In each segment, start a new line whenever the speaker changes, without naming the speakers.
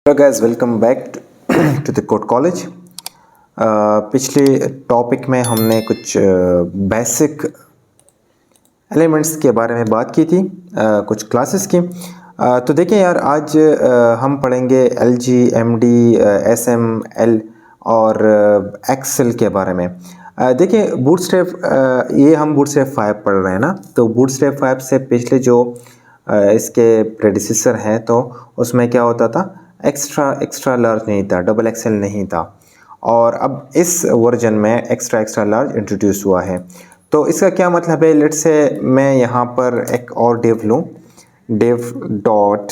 Hello guys, welcome back to the code college. पिछले topic में हमने कुछ बेसिक एलिमेंट्स के बारे में बात की थी, कुछ क्लासेस की। तो देखिए यार, आज हम पढ़ेंगे एलजी, एमडी, एसएमएल और एक्सेल के बारे में। देखिए बूटस्ट्रैप, ये हम बूटस्ट्रैप 5 पढ़ रहे हैं ना। तो बूटस्ट्रैप 5 से पिछले जो इसके प्रेडिसेसर हैं, तो उसमें क्या होता था, एक्स्ट्रा लार्ज नहीं था, डबल एक्सेल नहीं था। और अब इस वर्जन में एक्स्ट्रा लार्ज इंट्रोड्यूस हुआ है। तो इसका क्या मतलब है, लेट्स से मैं यहाँ पर एक और डिव लूँ, div dot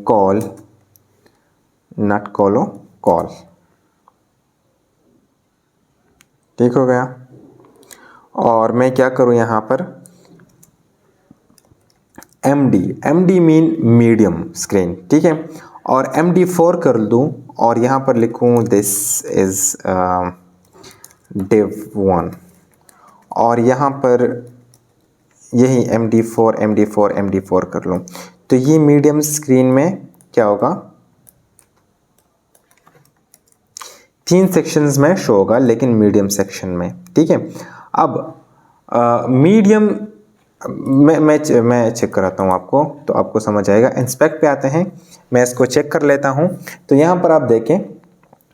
col, not colo, col. ठीक हो गया। और मैं क्या करूँ यहाँ पर, M D mean medium screen, ठीक है। और MD4 कर दूँ और यहाँ पर लिखूँ दिस इज़ div1। और यहाँ पर यही MD4 कर लूँ। तो ये मीडियम स्क्रीन में क्या होगा, 3 सेक्शंस में शो होगा, लेकिन मीडियम सेक्शन में, ठीक है। अब मीडियम मैं चेक कराता हूँ आपको, तो आपको समझ आएगा। इंस्पेक्ट पे आते हैं, मैं इसको चेक कर लेता हूँ। तो यहाँ पर आप देखें,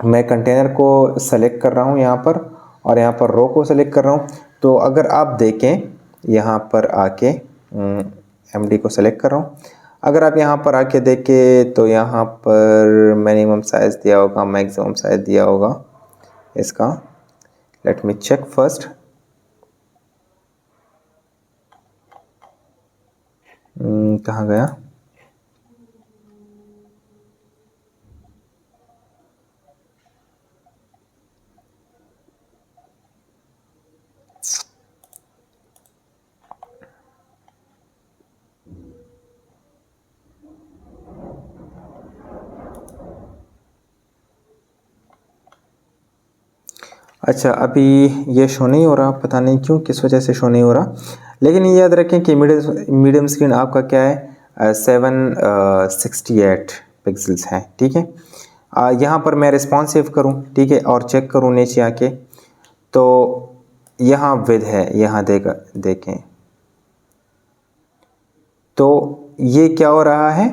मैं कंटेनर को सेलेक्ट कर रहा हूँ यहाँ पर, और यहाँ पर रो को सेलेक्ट कर रहा हूँ। तो अगर आप देखें यहाँ पर आके MD को सेलेक्ट कर रहा हूँ। अगर आप यहाँ पर आके देखें तो यहाँ पर मिनिमम साइज़ दिया होगा, मैक्सिमम साइज़ दिया होगा इसका। Let me check first. कहाँ गया, अच्छा अभी ये शो नहीं हो रहा, पता नहीं क्यों, किस वजह से शो नहीं हो रहा। लेकिन ये याद रखें कि मीडियम स्क्रीन आपका क्या है, 768 पिक्सल्स है, ठीक है। यहाँ पर मैं रिस्पॉन्सिव करूँ, ठीक है, और चेक करूँ नीचे आके, तो यहाँ विद है, यहाँ देखें तो ये क्या हो रहा है,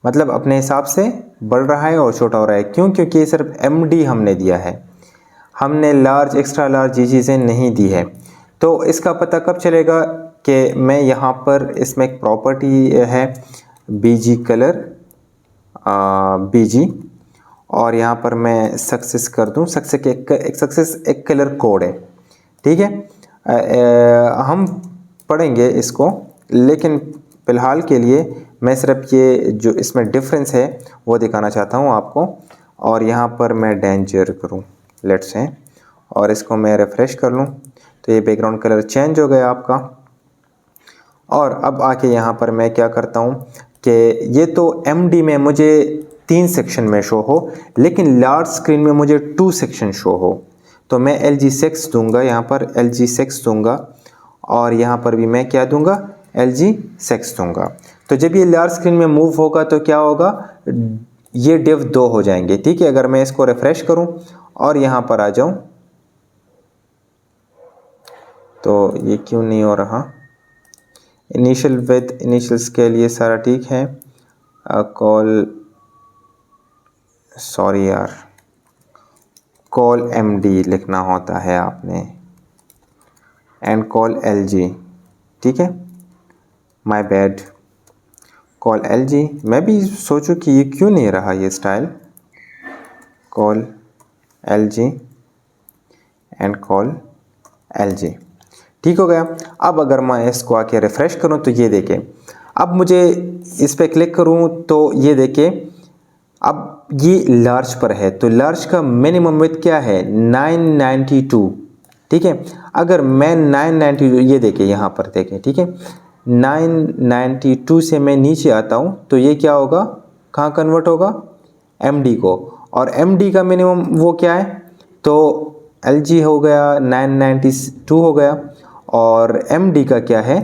मतलब अपने हिसाब से बढ़ रहा है और छोटा हो रहा है। क्यों? क्योंकि सिर्फ MD हमने दिया है, हमने लार्ज, एक्स्ट्रा लार्ज ये चीज़ें नहीं दी है। तो इसका पता कब चलेगा कि मैं यहाँ पर, इसमें एक प्रॉपर्टी है BG कलर, BG, और यहाँ पर मैं सक्सेस कर दूँ। सक्सेस एक कलर कोड है, ठीक है। हम पढ़ेंगे इसको, लेकिन फ़िलहाल के लिए मैं सिर्फ ये जो इसमें डिफरेंस है वो दिखाना चाहता हूँ आपको। और यहाँ पर मैं डेंजर करूँ, लेट्स से, और इसको मैं रिफ़्रेश कर लूँ, तो ये बैकग्राउंड कलर चेंज हो गया आपका। और अब आके यहाँ पर मैं क्या करता हूँ कि ये तो MD में मुझे 3 सेक्शन में शो हो, लेकिन लार्ज स्क्रीन में मुझे 2 सेक्शन शो हो। तो मैं LG6 दूंगा, यहाँ पर LG6 दूंगा, और यहाँ पर भी मैं क्या दूंगा, LG6 दूंगा। तो जब ये लार्ज स्क्रीन में मूव होगा तो क्या होगा, ये डिव 2 हो जाएंगे, ठीक है। अगर मैं इसको रिफ़्रेश करूँ और यहाँ पर आ जाऊँ, तो ये क्यों नहीं हो रहा। इनिशियल विद, इनिशियल स्केल, ये सारा ठीक है। कॉल, सॉरी यार, कॉल MD लिखना होता है आपने, एंड कॉल LG, ठीक है, माय बैड, कॉल LG। मैं भी सोचूं कि ये क्यों नहीं रहा ये style, call LG and call LG, ठीक हो गया। अब अगर मैं इसको आके रिफ़्रेश करूं तो ये देखें, अब मुझे इस पर क्लिक करूं तो ये देखें, अब ये लार्ज पर है, तो लार्ज का मिनिमम विड्थ क्या है, 992, ठीक है। अगर मैं 992, ये देखें यहाँ पर देखें, ठीक है, 992 से मैं नीचे आता हूँ तो ये क्या होगा, कहाँ कन्वर्ट होगा, MD को। और MD का मिनिमम वो क्या है, तो LG हो गया, 992 हो गया। और MD का क्या है,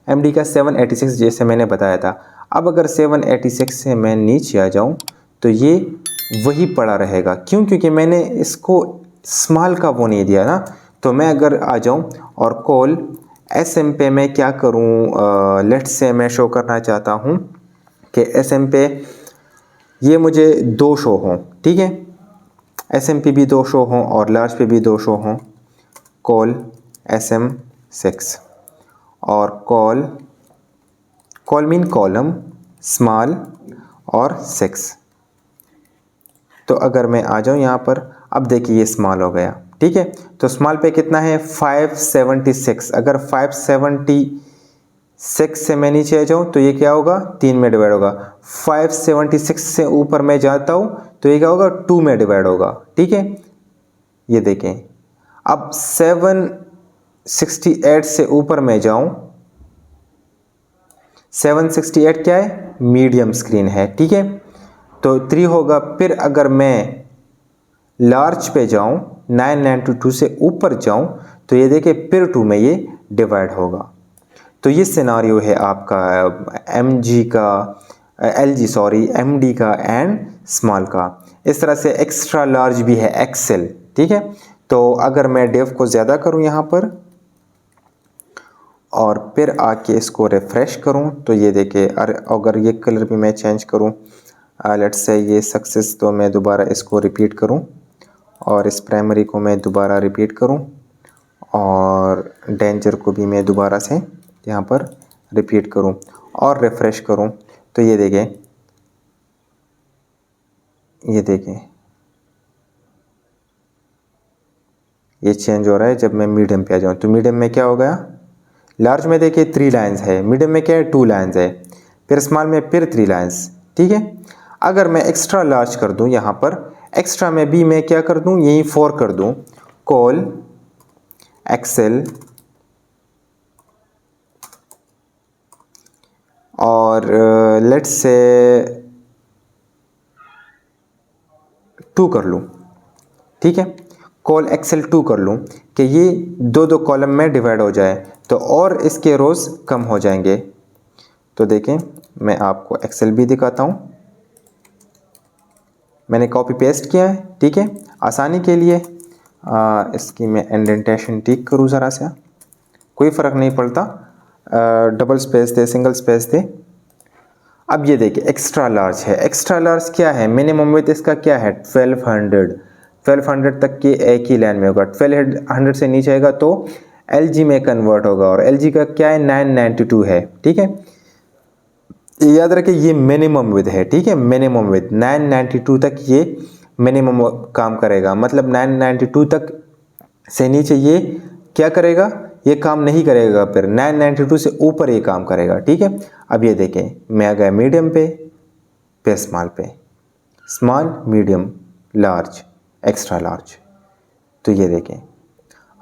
MD का 786, जैसे मैंने बताया था। अब अगर 786 से मैं नीचे आ जाऊं तो ये वही पड़ा रहेगा। क्यों? क्योंकि मैंने इसको स्मॉल का वो नहीं दिया ना। तो मैं अगर आ जाऊं और कॉल SM पे मैं क्या करूं, लेट्स से मैं शो करना चाहता हूं कि SM पे ये मुझे 2 शो हों, ठीक है, SM पे भी 2 शो हों और लार्ज पे भी 2 शो हों। कॉल SM6 और कॉल मीन कॉलम स्मॉल और 6। तो अगर मैं आ जाऊं यहाँ पर, अब देखिए ये स्मॉल हो गया, ठीक है। तो स्मॉल पे कितना है 576। अगर 576 से मैं नीचे आ जाऊं तो ये क्या होगा 3 में डिवाइड होगा। 576 से ऊपर मैं जाता हूं तो ये क्या होगा 2 में डिवाइड होगा, ठीक है। ये देखें, अब 768 से ऊपर मैं जाऊं, 768 क्या है मीडियम स्क्रीन है, ठीक है, तो 3 होगा। फिर अगर मैं लार्ज पे जाऊं 992 से ऊपर जाऊं तो ये देखिए फिर 2 में ये डिवाइड होगा। तो ये सिनारियो है आपका MG का LG सॉरी MD का एंड स्मॉल का। इस तरह से एक्स्ट्रा लार्ज भी है XL, ठीक है। तो अगर मैं डेव को ज़्यादा करूं यहाँ पर और फिर आके इसको रिफ़्रेश करूं तो ये देखिए, अगर ये कलर भी मैं चेंज करूं, लेट्स से ये सक्सेस, तो मैं दोबारा इसको रिपीट करूं और इस प्राइमरी को मैं दोबारा रिपीट करूं और डेंजर को भी मैं दोबारा से यहाँ पर रिपीट करूं और रिफ़्रेश करूं तो ये देखें, ये चेंज हो रहा है। जब मैं मीडियम पे आ जाऊँ तो मीडियम में क्या हो गया, लार्ज में देखिए 3 लाइन्स है, मीडियम में क्या है 2 लाइन्स है, फिर स्मॉल में फिर 3 लाइन्स, ठीक है। अगर मैं एक्स्ट्रा लार्ज कर दूं यहाँ पर, एक्स्ट्रा में भी मैं क्या कर दूं यही 4 कर दूं, कॉल XL और लेट्स से 2 कर लूँ, ठीक है, कॉल XL 2 कर लूँ कि ये 2 कॉलम में डिवाइड हो जाए तो और इसके रोज़ कम हो जाएंगे। तो देखें मैं आपको XL भी दिखाता हूँ, मैंने कॉपी पेस्ट किया है, ठीक है, आसानी के लिए। इसकी मैं इंडेंटेशन ठीक करूँ ज़रा सा, कोई फ़र्क नहीं पड़ता, डबल स्पेस दे सिंगल स्पेस दे। अब ये देखिए एक्स्ट्रा लार्ज है, एक्स्ट्रा लार्ज क्या है, मिनिमम विड्थ इसका क्या है 1200 तक की एक ही लाइन में होगा। 1200 से नीचे आएगा तो LG में कन्वर्ट होगा और LG का क्या है 992 है, ठीक है। याद रखें ये मिनिमम विड्थ है, ठीक है, मिनिमम विड्थ 992 तक ये मिनिमम काम करेगा। मतलब 992 तक से नीचे ये क्या करेगा, ये काम नहीं करेगा, फिर 992 से ऊपर ये काम करेगा, ठीक है। अब ये देखें मैं आ गया मीडियम पे स्मॉल पे, small medium large extra large. तो ये देखें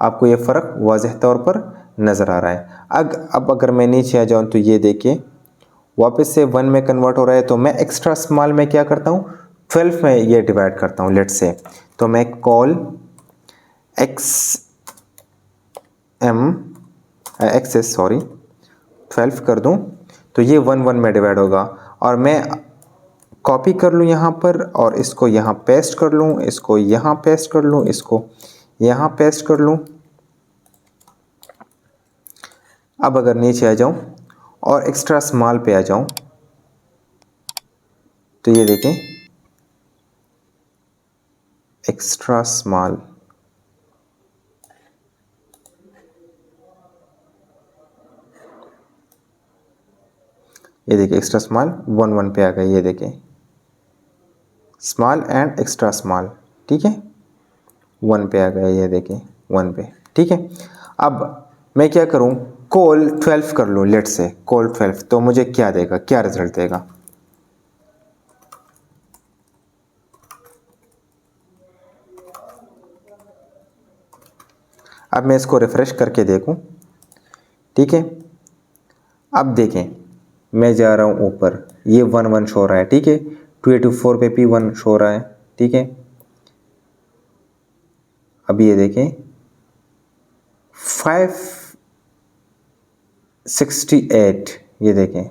आपको ये फ़र्क वाज़ह तौर पर नज़र आ रहा है। अब अगर मैं नीचे आ जाऊँ तो ये देखिए वापस से 1 में कन्वर्ट हो रहा है। तो मैं एक्स्ट्रा स्मॉल में क्या करता हूँ 12 में ये डिवाइड करता हूँ लेट्स से। तो मैं कॉल XS 12 कर दूं तो ये 1 में डिवाइड होगा और मैं कॉपी कर लूँ यहाँ पर और इसको यहाँ पेस्ट कर लूँ, इसको यहाँ पेस्ट कर लूँ, इसको यहाँ पेस्ट कर लूँ। अब अगर नीचे आ जाऊँ और एक्स्ट्रा स्मॉल पे आ जाऊँ तो ये देखें एक्स्ट्रा स्मॉल, ये देखिए एक्स्ट्रा स्मॉल 1 पे आ गया, ये देखें स्मॉल एंड एक्स्ट्रा स्मॉल, ठीक है 1 पे आ गया, ये देखें 1 पे, ठीक है। अब मैं क्या करूं कॉल 12 कर लूं लेट से, कॉल 12 तो मुझे क्या देगा, क्या रिजल्ट देगा। अब मैं इसको रिफ्रेश करके देखूं, ठीक है। अब देखें मैं जा रहा हूं ऊपर, ये 1 शो रहा है, ठीक है 284 पे भी 1 शो रहा है, ठीक है। अब ये देखें 568, ये देखें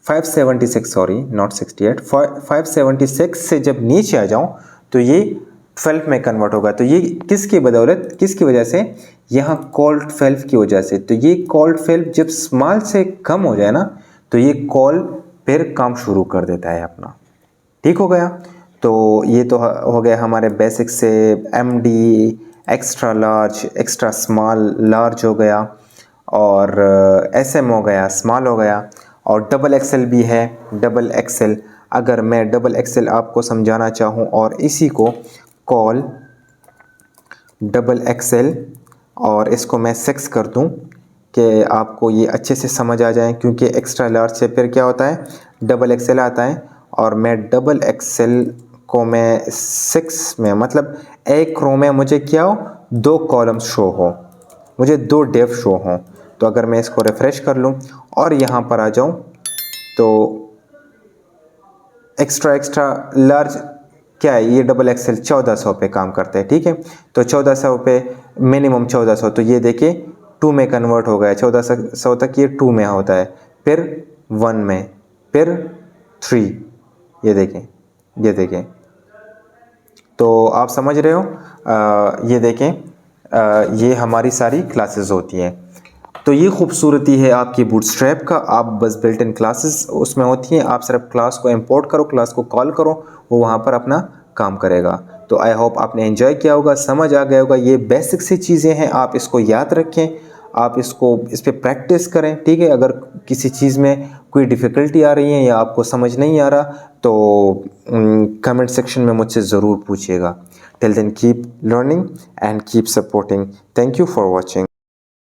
576 सॉरी नॉट 68, 576 से जब नीचे आ जाऊं तो ये 12 में कन्वर्ट होगा। तो ये किसकी बदौलत, किसकी वजह से, यहाँ कॉल्ड 12 की वजह से। तो ये कॉल्ड 12 जब स्मॉल से कम हो जाए ना तो ये कॉल फिर काम शुरू कर देता है अपना। ठीक हो गया। तो ये तो हो गया हमारे बेसिक से MD, extra large, extra small, large हो गया, और SM हो गया, स्मॉल हो गया, और डबल XL भी है, डबल XL। अगर मैं डबल XL आपको समझाना चाहूँ और इसी को कॉल डबल XL और इसको मैं 6 कर दूँ कि आपको ये अच्छे से समझ आ जाए, क्योंकि एक्स्ट्रा लार्ज से फिर क्या होता है, डबल XL आता है, और मैं डबल XL को मैं 6 में, मतलब एक रो में मुझे क्या हो, 2 कॉलम्स शो हो, मुझे 2 डेव शो हों। तो अगर मैं इसको रिफ़्रेश कर लूँ और यहाँ पर आ जाऊँ तो एक्स्ट्रा लार्ज क्या है, ये डबल XL 1400 पे काम करते हैं। ठीक है, तो 1400 पे मिनिमम 1400, तो ये देखिए 2 में कन्वर्ट हो गया, 1400 तक ये 2 में होता है, फिर 1 में, फिर 3, ये देखें। तो आप समझ रहे हो, ये देखें, ये हमारी सारी क्लासेस होती हैं। तो ये खूबसूरती है आपकी बूटस्ट्रैप का। आप बस बिल्ट इन क्लासेस उसमें होती हैं, आप सिर्फ क्लास को इंपोर्ट करो, क्लास को कॉल करो, वो वहाँ पर अपना काम करेगा। तो आई होप आपने एंजॉय किया होगा, समझ आ गया होगा। ये बेसिक सी चीज़ें हैं, आप इसको याद रखें, आप इस पर प्रैक्टिस करें। ठीक है, अगर किसी चीज़ में कोई डिफ़िकल्टी आ रही है या आपको समझ नहीं आ रहा तो कमेंट सेक्शन में मुझसे ज़रूर पूछिएगा। Till then keep learning and keep supporting. Thank you for watching.